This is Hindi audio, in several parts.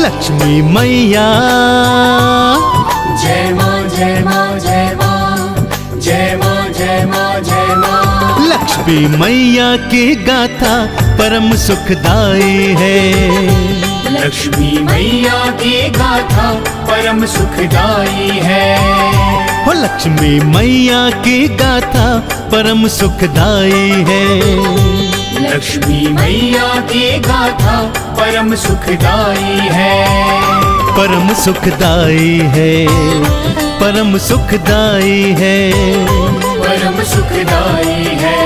लक्ष्मी मैया जय माँ जय माँ जय माँ जय माँ जय माँ जय माँ। लक्ष्मी मैया की गाथा परम सुखदाई है। लक्ष्मी मैया की गाथा परम सुखदाई है। हो लक्ष्मी मैया की गाथा परम सुखदाई है। लक्ष्मी मैया की गाथा परम सुखदाई है। परम सुखदाई है, परम सुखदाई है, परम सुखदाई है,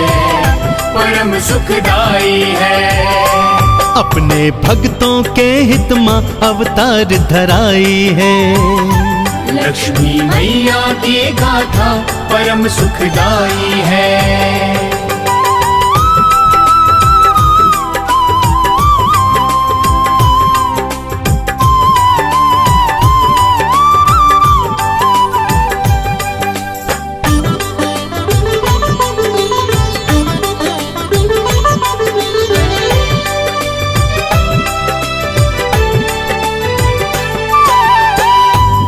परम सुखदाई है। अपने भक्तों के हित मां अवतार धराई है। लक्ष्मी मैया की गाथा परम सुखदाई है।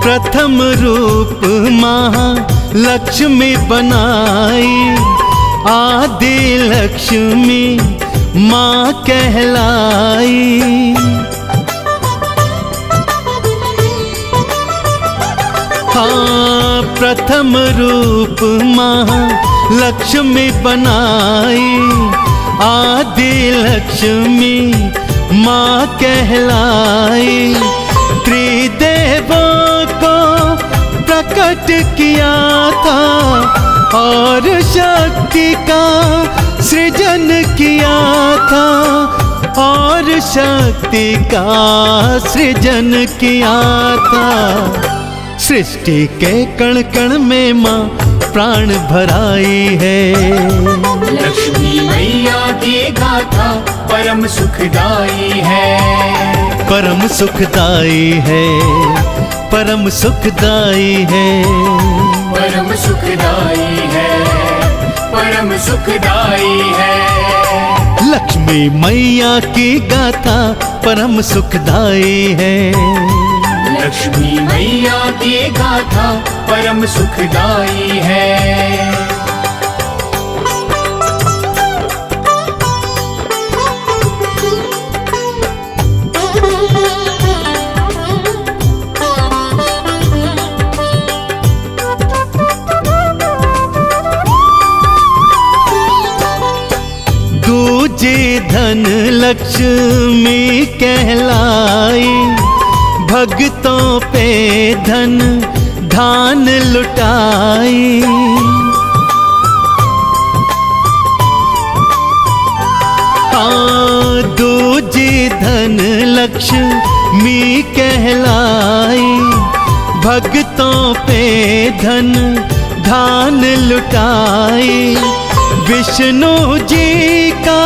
प्रथम रूप महालक्ष्मी बनाई, आदि लक्ष्मी माँ कहलाई। हाँ, प्रथम रूप महालक्ष्मी बनाई, आदि लक्ष्मी माँ कहलाई। त्रिदेवों को प्रकट किया था और शक्ति का सृजन किया था, और शक्ति का सृजन किया था। सृष्टि के कण कण में माँ प्राण भराई है। लक्ष्मी मैया की गाथा परम सुखदाई है। परम सुखदाई है, परम सुखदाई है, परम सुखदाई है, परम सुखदाई है। लक्ष्मी मैया की गाथा परम सुखदाई है। लक्ष्मी मैया की गाथा परम सुखदाई है। दूजे धन लक्ष्मी कहलाई, भक्तों पे धन धान लुटाई। हाँ, दूजे धन लक्ष्मी कहलाई, भक्तों पे धन धान लुटाई। विष्णु जी का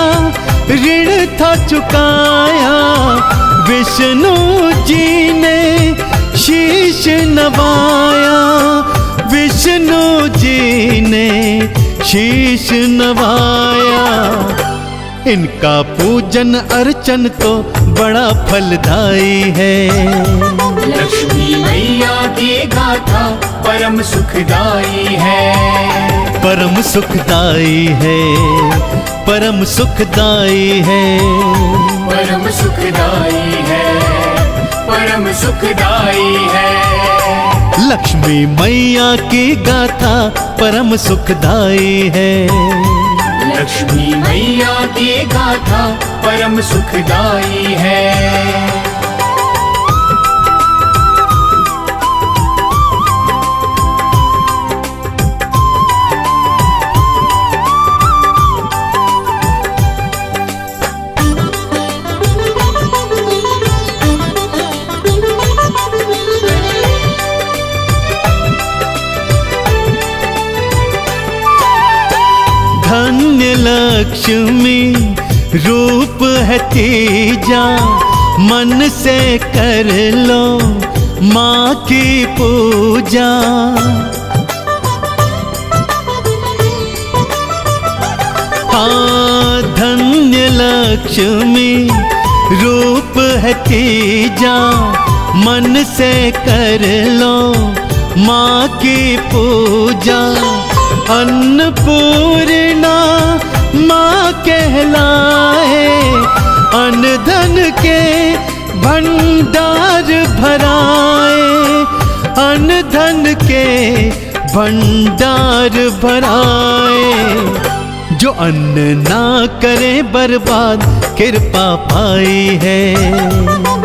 ऋण था चुकाया, विष्णु जी ने शीश नवाया, विष्णु जी ने शीश नवाया। इनका पूजन अर्चन तो बड़ा फलदायी है। लक्ष्मी मैया की गाथा परम सुखदाई है। परम सुखदाई है, परम सुखदाई है, परम सुखदाई है, परम सुखदाई है। लक्ष्मी मैया की गाथा परम सुखदाई है। लक्ष्मी मैया की गाथा परम सुखदाई है। धन्य लक्ष्मी रूप है तीजा, मन से कर लो माँ की पूजा। हाँ, धन्य लक्ष्मी रूप है तीजा, मन से कर लो माँ की पूजा। अन्नपूर्णा माँ कहलाए, अन्न धन के भंडार भराए, अन्न धन के भंडार भराए। जो अन्न ना करे बर्बाद, कृपा पाई है।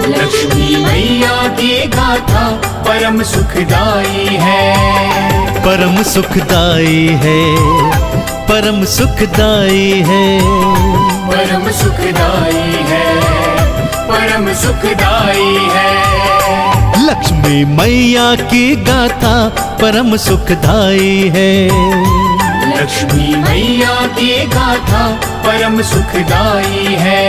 लक्ष्मी मैया की गाथा परम सुखदाई है, परम सुखदाई है, परम सुखदाई है, परम सुखदाई है, परम सुखदाई है। लक्ष्मी मैया की गाथा परम सुखदाई है। लक्ष्मी मैया की गाथा परम सुखदाई है।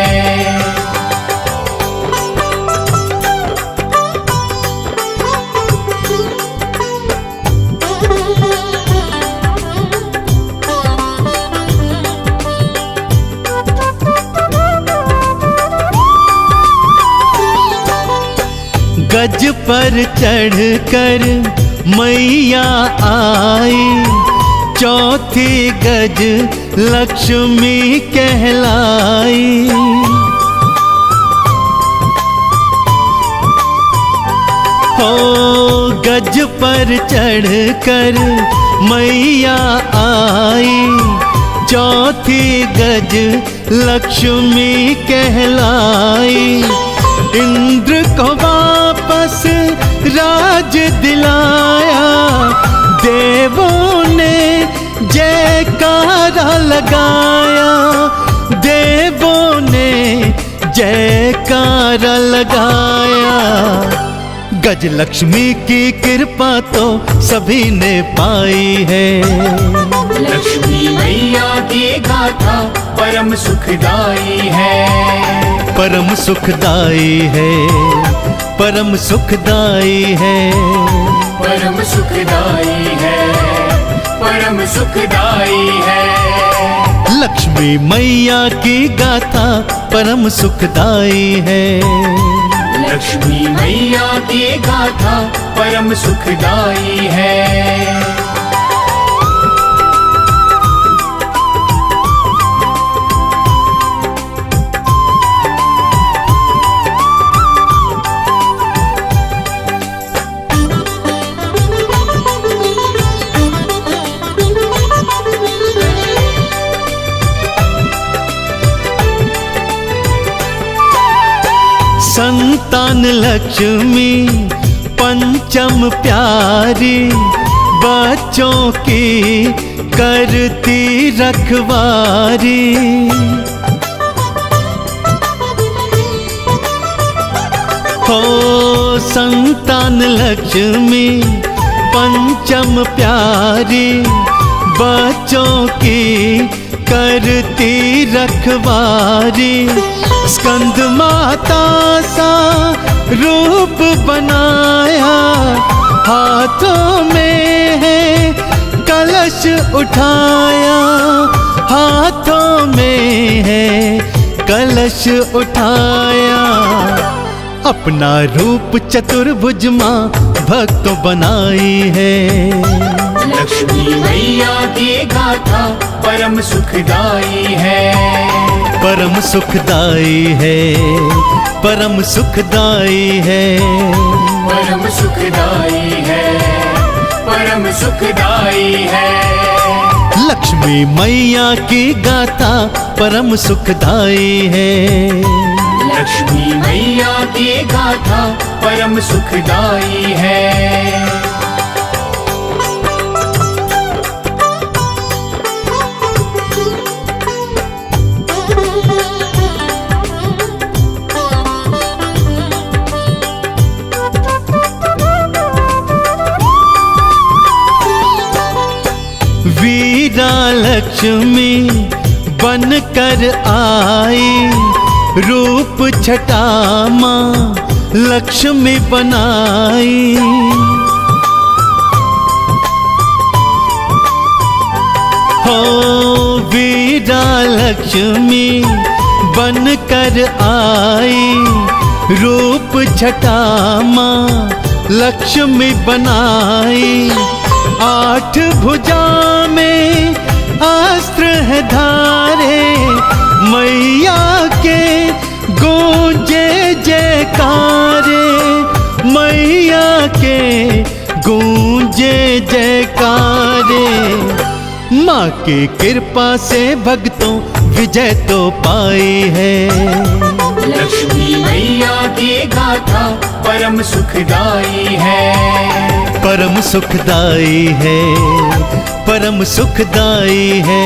गज पर चढ़कर मैया आई, चौथी गज लक्ष्मी कहलाई। हो गज पर चढ़कर मैया आई, चौथी गज लक्ष्मी कहलाई। इंद्र को वापस राज दिलाया, देवों ने जयकारा लगाया, देवों ने जयकारा लगाया। गज लक्ष्मी की कृपा तो सभी ने पाई है। लक्ष्मी मैया की गाथा परम सुखदाई है, परम सुखदाई है, परम सुखदाई है, परम सुखदाई है, परम सुखदाई है। लक्ष्मी मैया की गाथा परम सुखदाई है। लक्ष्मी मैया की गाथा परम सुखदाई है। संतान लक्ष्मी पंचम प्यारी, बच्चों की करती रखवारी। हो संतान लक्ष्मी पंचम प्यारी, बच्चों की करती रखवारी। स्कंद माता सा रूप बनाया, हाथों में है कलश उठाया, हाथों में है कलश उठाया। अपना रूप चतुर्भुज माँ भक्तों बनाई है। लक्ष्मी मैया की गाथा परम सुखदाई है, परम सुखदाई है, परम सुखदाई है, परम सुखदाई है, परम सुखदाई है। लक्ष्मी मैया की गाथा परम सुखदाई है। लक्ष्मी मैया की गाथा परम सुखदाई है। वीरा लक्ष्मी बन कर आई, रूप छटा माँ लक्ष्मी बनाई। हो वीरा लक्ष्मी बन कर आई, रूप छटा माँ लक्ष्मी बनाई। 8 भुजा में अस्त्र है धारे, मैया के गूंजे जयकारे, मैया के गूंजे जयकारे। माँ की कृपा से भक्तों विजय तो पाई है। लक्ष्मी मैया की गाथा परम सुखदाई है, परम सुखदाई है, परम सुखदाई है,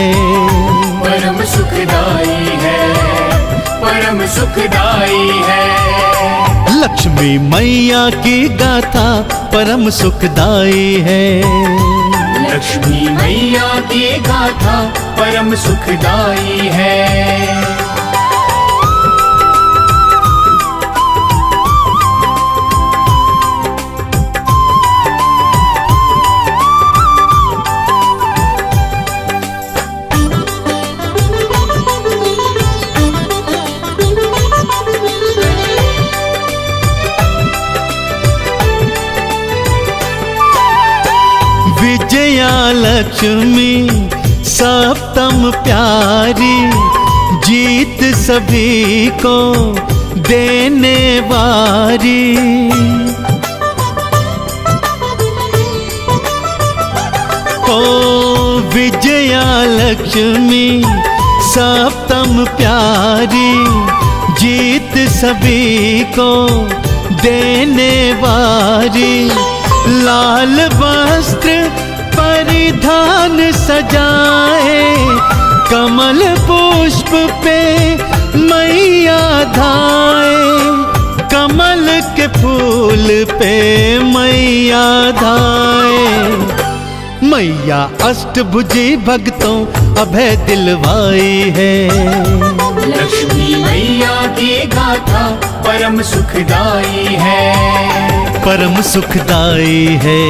परम सुखदाई है, परम सुखदाई है। लक्ष्मी मैया की गाथा परम सुखदाई है। लक्ष्मी मैया की गाथा परम सुखदाई है। विजया लक्ष्मी सप्तम प्यारी, जीत सभी को देने वारी। ओ विजया लक्ष्मी सप्तम प्यारी, जीत सभी को देने वारी। लाल वस्त्र परिधान सजाए, कमल पुष्प पे मैया धाए, कमल के फूल पे मैया धाए। मैया अष्टभुजी भक्तों अभय दिलवाई है। लक्ष्मी मैया की गाथा परम सुखदाई है, परम सुखदाई है,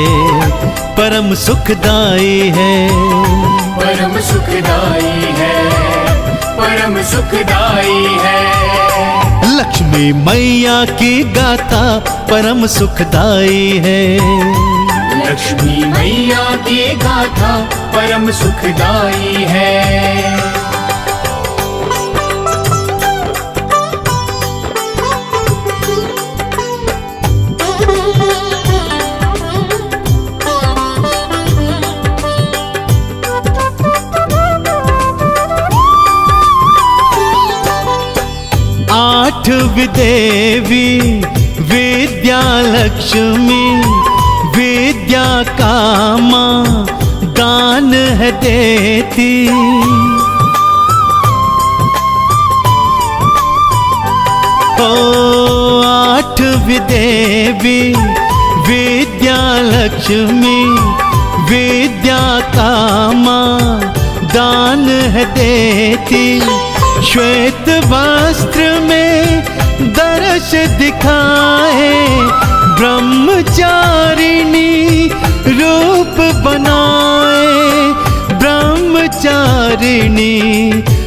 परम सुखदाई है, परम सुखदाई है, परम सुखदाई है। लक्ष्मी मैया की गाथा परम सुखदाई है। लक्ष्मी मैया की गाथा परम सुखदाई है। आठवीं देवी विद्या लक्ष्मी, विद्या का माँ दान है देती। ओ आठवीं देवी विद्या लक्ष्मी, विद्या का माँ दान है देती। श्वेत वस्त्र में दर्श दिखाए, ब्रह्मचारिणी रूप बनाए, ब्रह्मचारिणी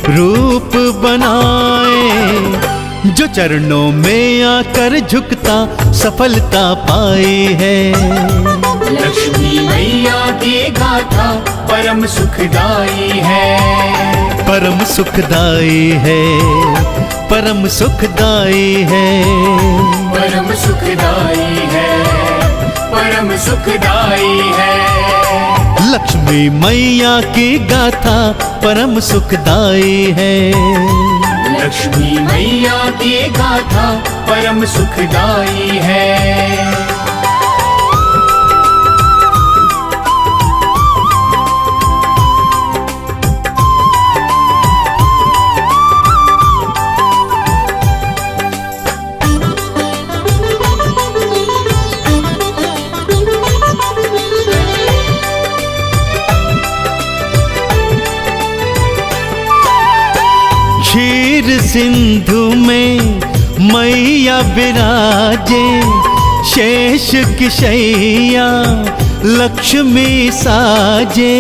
रूप बनाए। जो चरणों में आकर झुकता सफलता पाई है। लक्ष्मी मैया की गाथा परम सुखदाई है, परम सुखदाई है, परम सुखदाई है, परम सुखदाई है, परम सुखदाई है। लक्ष्मी मैया की गाथा परम सुखदाई है। लक्ष्मी मैया की गाथा परम सुखदाई है। क्षीर सिंधु में मैया विराजे, शेष की शैया लक्ष्मी साजे।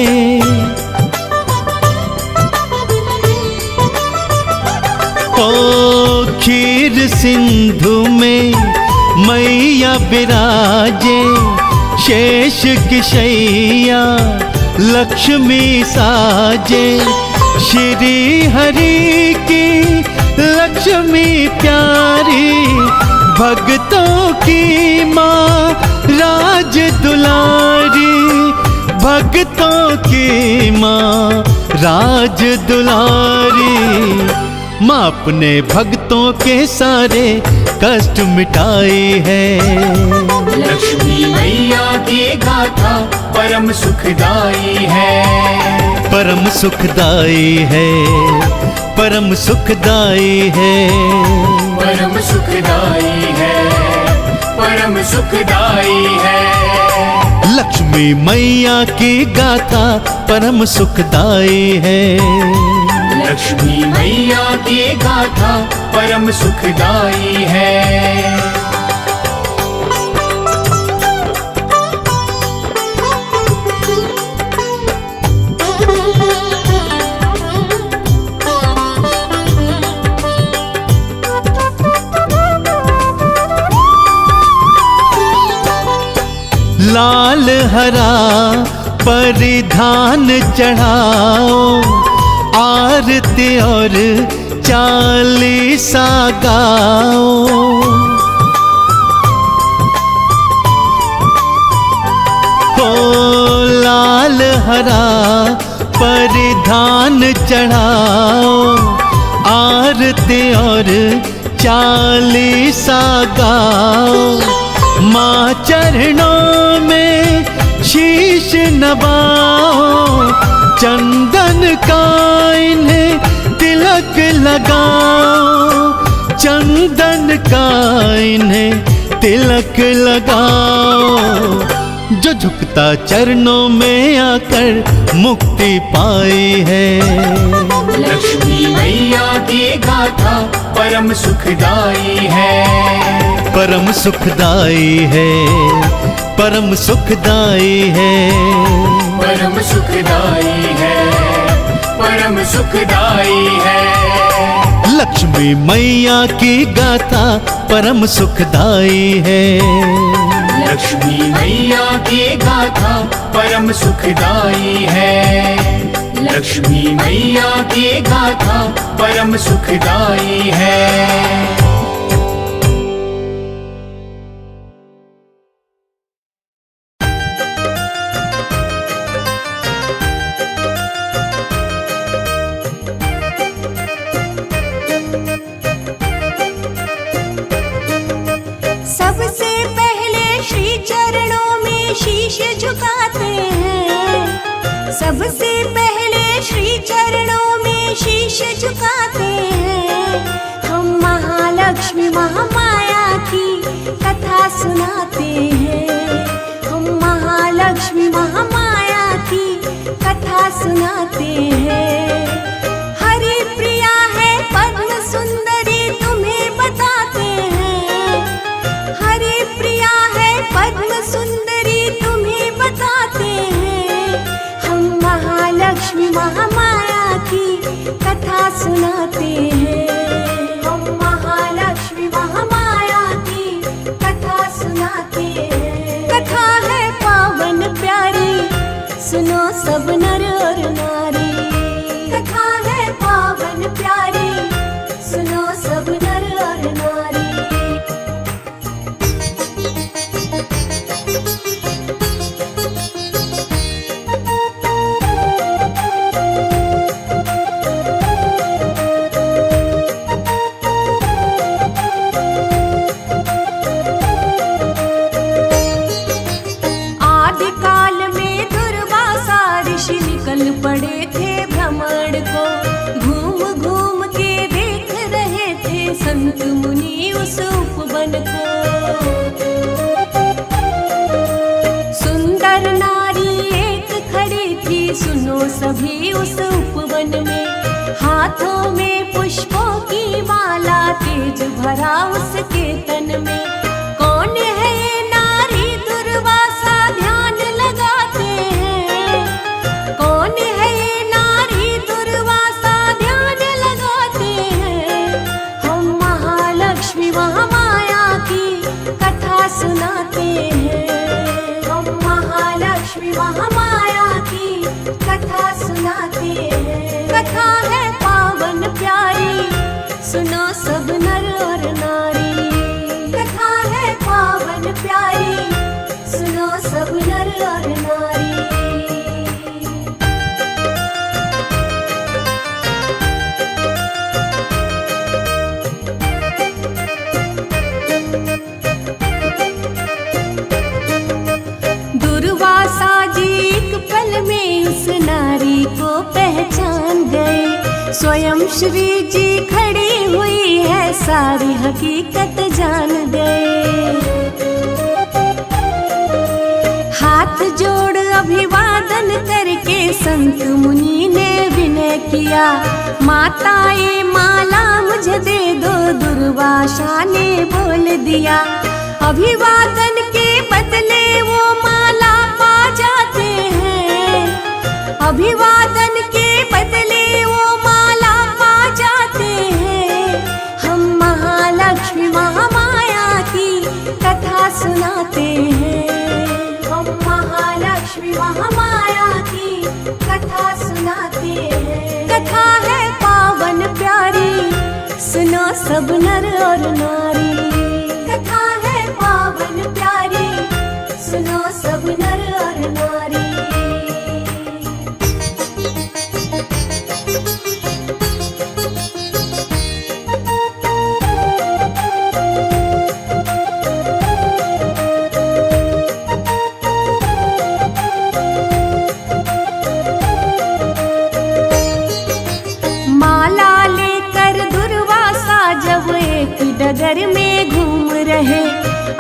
ओ क्षीर सिंधु में मैया विराजे, शेष की शैया लक्ष्मी साजे। श्री हरि की लक्ष्मी प्यारी, भक्तों की माँ राज दुलारी, भक्तों की माँ राज दुलारी। माँ अपने भक्तों के सारे कष्ट मिटाई है। लक्ष्मी मैया की गाथा परम सुखदाई है, परम सुखदाई है, परम सुखदाई है, परम सुखदाई है, परम सुखदाई है। लक्ष्मी मैया की गाथा परम सुखदाई है। लक्ष्मी मैया की गाथा परम सुखदाई है। लाल हरा परिधान चढ़ाओ, आरती और चालीसा गाओ। हो लाल हरा परिधान चढ़ाओ, आरती और चालीसा गाओ। माँ चरणों में शीश नवाओ, चंदन का इन्हें तिलक लगाओ, चंदन का इन्हें तिलक लगाओ। जो झुकता चरणों में आकर मुक्ति पाई है। लक्ष्मी मैया की गाथा परम सुखदाई है, परम सुखदाई है, परम सुखदाई है, परम सुखदाई है, परम सुखदाई है। लक्ष्मी मैया की गाथा परम सुखदाई है। लक्ष्मी मैया की गाथा परम सुखदाई है। लक्ष्मी मैया की गाथा परम सुखदाई है। सबसे पहले श्री चरणों में शीश झुकाते हैं, सबसे पहले श्री चरणों में शीश झुकाते हैं। हम महालक्ष्मी महामाया की कथा सुनाते हैं, हम महालक्ष्मी महामाया की कथा सुनाते हैं। हरि प्रिया है पद्म सुंदरी तुम्हें बताते हैं, हरि प्रिया है पद्म सुंदरी तुम्हें बताते हैं। हम महालक्ष्मी महामाया की कथा सुनाते हैं, हम महालक्ष्मी महामाया की कथा सुनाते हैं। कथा है पावन प्यारी, सुनो सब नर और नारी। कथा है पावन प्यारी, सुनो सब नर और नारी। आदिकाल में दुर्वासा ऋषि निकल पड़े थे भ्रमण को, घूम घूम के देख रहे थे संत मुनि उस उपवन को। सुंदर नारी एक खड़ी थी सुनो सभी उस उपवन में, हाथों में पुष्पों की वाला तेज भरा उसके तन में। कौन है ये नारी दुर्वासा ध्यान लगाते हैं, कौन है ये नारी दुर्वासा ध्यान लगाते हैं। हम महालक्ष्मी महामाया की कथा सुनाते हैं, हम महालक्ष्मी महामाया की कथा सुनाते हैं। कथा है पावन प्यारी, सुनो सब नर और नारी। कथा है पावन प्यारी, सुनो सब नर और नारी। दुर्वासा जी एक पल में उस नारी को पहचान गए। स्वयं श्री जी खड़ी हुई है, सारी हकीकत जान गए। हाथ जोड़ अभिवादन करके संत मुनि ने विनय किया। माता ये माला मुझे दे दो, दुर्वासा ने बोल दिया। अभिवादन के बदले वो माला पा जाते हैं, अभिवादन के बदले वो माला पा जाते हैं। हम महालक्ष्मी महामाया की कथा सुनाते हैं, हम महालक्ष्मी महामाया की कथा सुनाते हैं। कथा है पावन प्यारी, सुनो सब नर और नारी। कथा है पावन प्यारी, सुनो सब नर और नारी। माला लेकर दुर्वासा जब एक डगर में घूम रहे,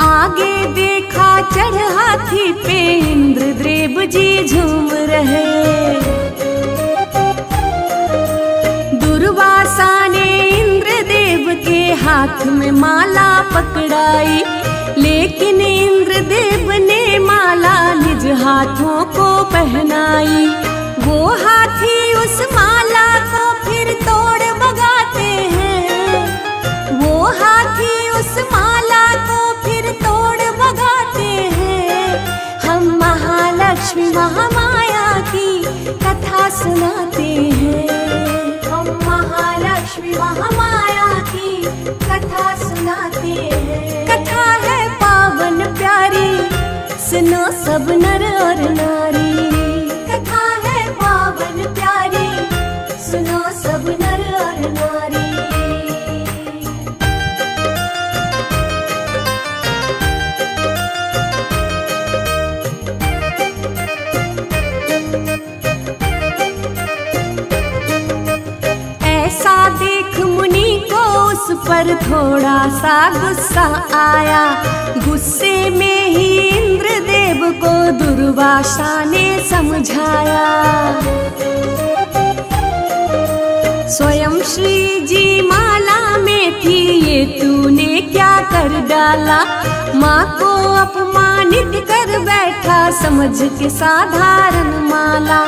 आगे देखा चढ़ हाथी पे इंद्रदेव जी झूम रहे। दुर्वासा ने इंद्रदेव के हाथ में माला पकड़ाई, लेकिन इंद्रदेव ने माला निज हाथों को पहनाई। वो हाथी उस माला को फिर तोड़ भगाते हैं, वो हाथी उस माला को फिर तोड़ भगाते हैं। हम महालक्ष्मी महामाया की कथा सुनाते हैं, हम महालक्ष्मी महामाया की कथा सुनाते हैं। कथा है पावन प्यारी, सुनो सब नर और नारी। कथा है पावन प्यारी, सुनो सब नर और नारी। ऐसा देख मुनि को उस पर थोड़ा सा गुस्सा आया। गुस्से में ही इंद्रदेव को दुर्वासा ने समझाया। स्वयं श्री जी माला में थी, ये तूने क्या कर डाला। माँ को अपमानित कर बैठा समझ के साधारण माला।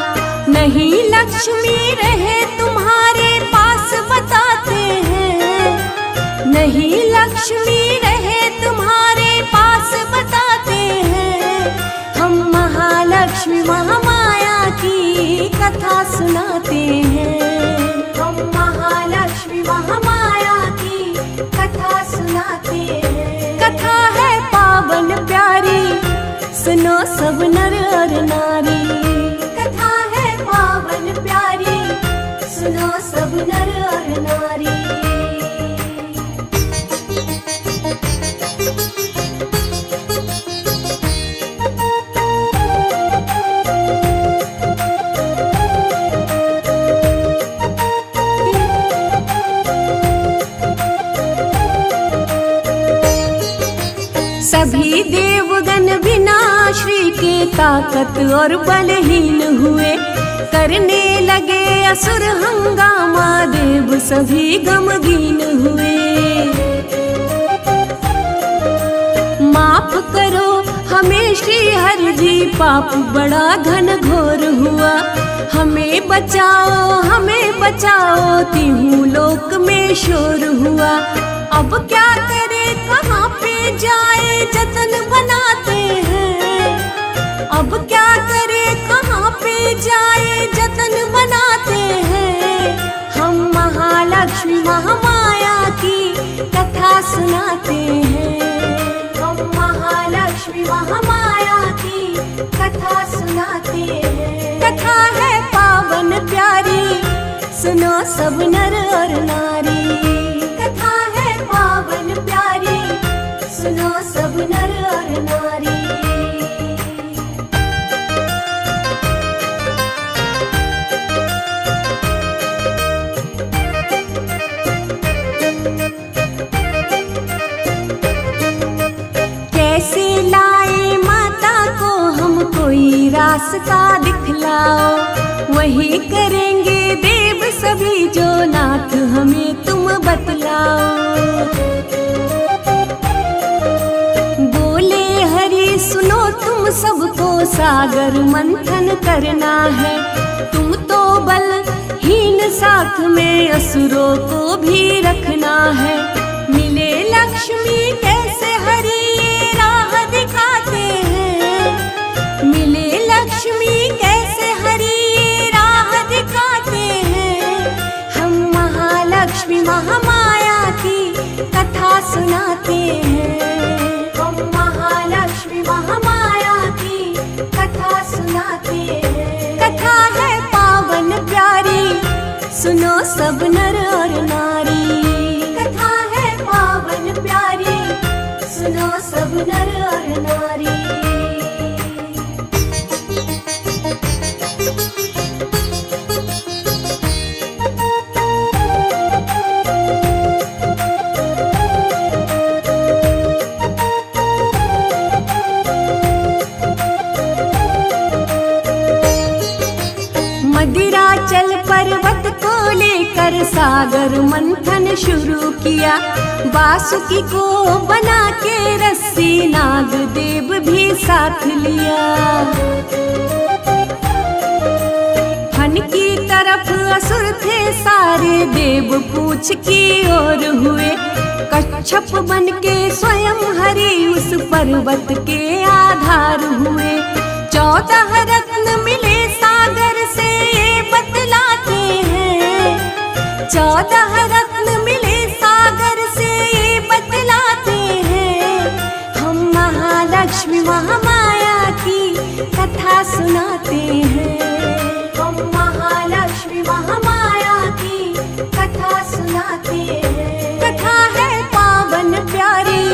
नहीं लक्ष्मी रहे तुम्हारे पास बताते हैं, नहीं लक्ष्मी रहे तुम्हारे पास बताते हैं। हम महालक्ष्मी महामाया की कथा सुनाते हैं, हम महालक्ष्मी महामाया की कथा सुनाते हैं। कथा है पावन प्यारी, सुनो सब नर और नारी। कथा है पावन प्यारी, सुनो सब नर और नारी। सभी देवगण बिना श्री के ताकत और बलहीन हुए। करने लगे असुर हंगामा, देव सभी गमगीन हुए। माफ करो हमें श्री हरि जी, पाप बड़ा घन घोर हुआ। हमें बचाओ तीनों लोक में शोर हुआ। अब क्या करे कहाँ पे जाए जतन बनाते हैं। अब क्या करे कहाँ पे जाए जतन बनाते हैं। हम महालक्ष्मी महामाया की कथा सुनाते हैं। हम महालक्ष्मी महामाया की कथा सुनाते हैं। कथा है पावन प्यारी, सुनो सब नर और नारी। कथा है पावन प्यारी, सुनो सब नर और नारी। कैसे लाए माता को हम, कोई रास्ता दिखलाओ। वही करेंगे देव सभी जो नाथ हमें तुम बतलाओ। बोले हरि सुनो तुम सबको, सागर मंथन करना है। तुम तो बलहीन साथ में असुरों को भी रखना है। मिले लक्ष्मी कैसे हरि ये राह दिखाते हैं। मिले लक्ष्मी कैसे हरि ये राह दिखाते हैं। हम महालक्ष्मी महामाया की कथा सुनाते हैं। हम महालक्ष्मी महामाया की कथा सुनाते हैं। कथा है पावन प्यारी, सुनो सब नर और नारी। कथा है पावन प्यारी, सुनो सब नर और नारी। मदिराचल पर्वत को लेकर सागर मंथन शुरू किया। वासुकी को बना के रस्सी नाग देव भी साथ लिया। फन की तरफ असुर थे सारे, देव पूछ की ओर हुए। कच्छप बन के स्वयं हरि उस पर्वत के आधार हुए। 14 रत्न मिले सागर से ये बतलाते हैं। 14 रत्न मिले सागर से ये बतलाते हैं। हम महालक्ष्मी महामाया की कथा सुनाते हैं। हम महालक्ष्मी महामाया की कथा सुनाते हैं। कथा है पावन प्यारी,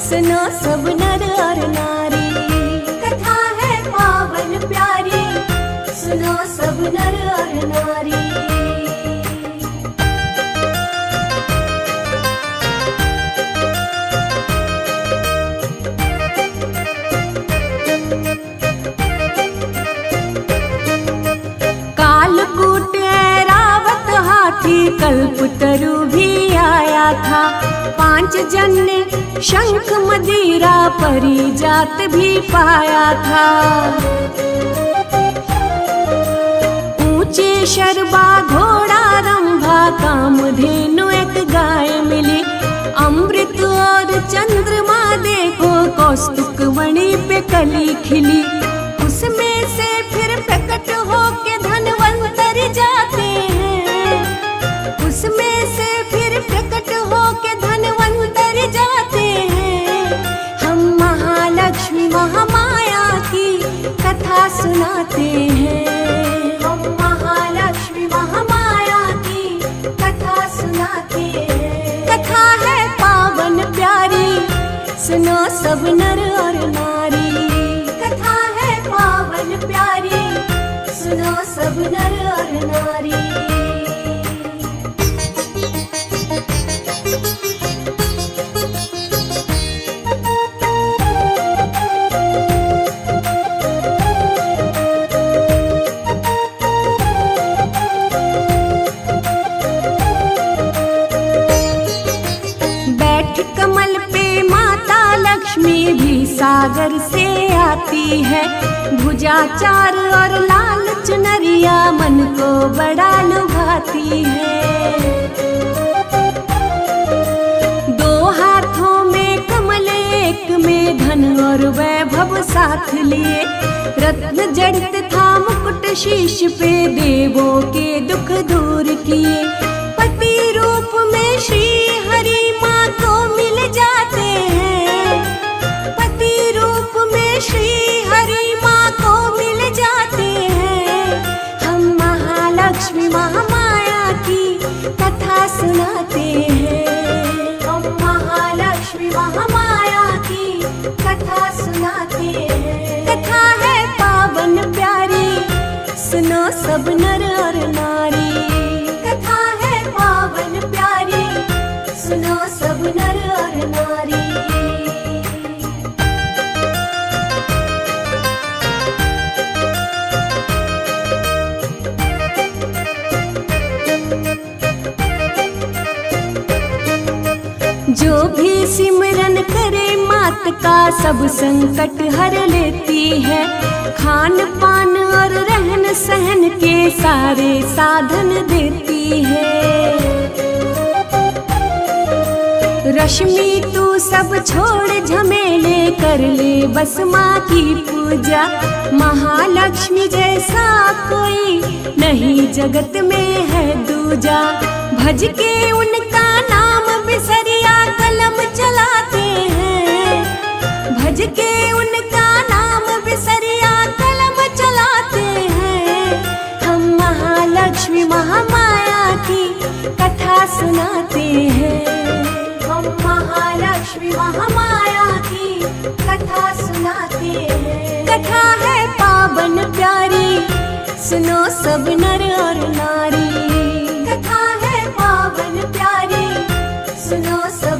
सुनो सब नर और नारी। कथा है पावन प्यारी, सुनो सब नर और नारी। कालकूट ऐरावत हाथी कल्पतरु भी आया था। 5 जन्य शंख मदिरा परिजात भी पाया था। ऊंचे शरबा घोड़ा रंभा कामधेनु एक गाय मिली। अमृत और चंद्रमा देखो कौस्तुक मणि पे कली खिली। उसमें से फिर प्रकट होके धनवंतर जाते हैं। उसमें से फिर प्रकट होके धनवंतर जाते हैं। हम महालक्ष्मी महामाया की कथा सुनाते हैं। हम महालक्ष्मी महामाया की कथा सुनाते हैं। कथा है पावन प्यारी, सुनो सब नर और नारी। कथा है पावन प्यारी, सुनो सब नर और नारी। सागर से आती है, भुजा चार और लाल चुनरिया मन को बड़ा लुभाती है। दो हाथों में कमल, एक में धन और वैभव साथ लिए, रत्न जड़ित था मुकुट शीश पे, देवों के दुख दूर किए। पति रूप में श्री हरि माँ को मिल जाते हैं, पति रूप में श्री हरि माँ को मिल जाते हैं। हम महालक्ष्मी महामाया की कथा सुनाते हैं, हम महालक्ष्मी महामाया की कथा सुनाते हैं। कथा है पावन प्यारी, सुनो सब नर और नारी। कथा है पावन प्यारी, सुनो सब नर और नारी। जो भी सिमरन करे मात का, सब संकट हर लेती है। खान पान और रहन सहन के सारे साधन देती है। रश्मि तू सब छोड़ झमेले, कर ले बस माँ की पूजा। महालक्ष्मी जैसा कोई नहीं जगत में है दूजा। भज के उनका नाम बिसरिया कलम चलाते हैं, भज के उनका नाम बिसरिया कलम चलाते हैं। हम महालक्ष्मी महामाया की कथा सुनाते हैं, हम महालक्ष्मी महामाया की कथा सुनाते हैं। कथा है पावन प्यारी, सुनो सब नर और नारी। कथा है पावन प्यारी, सुनो सब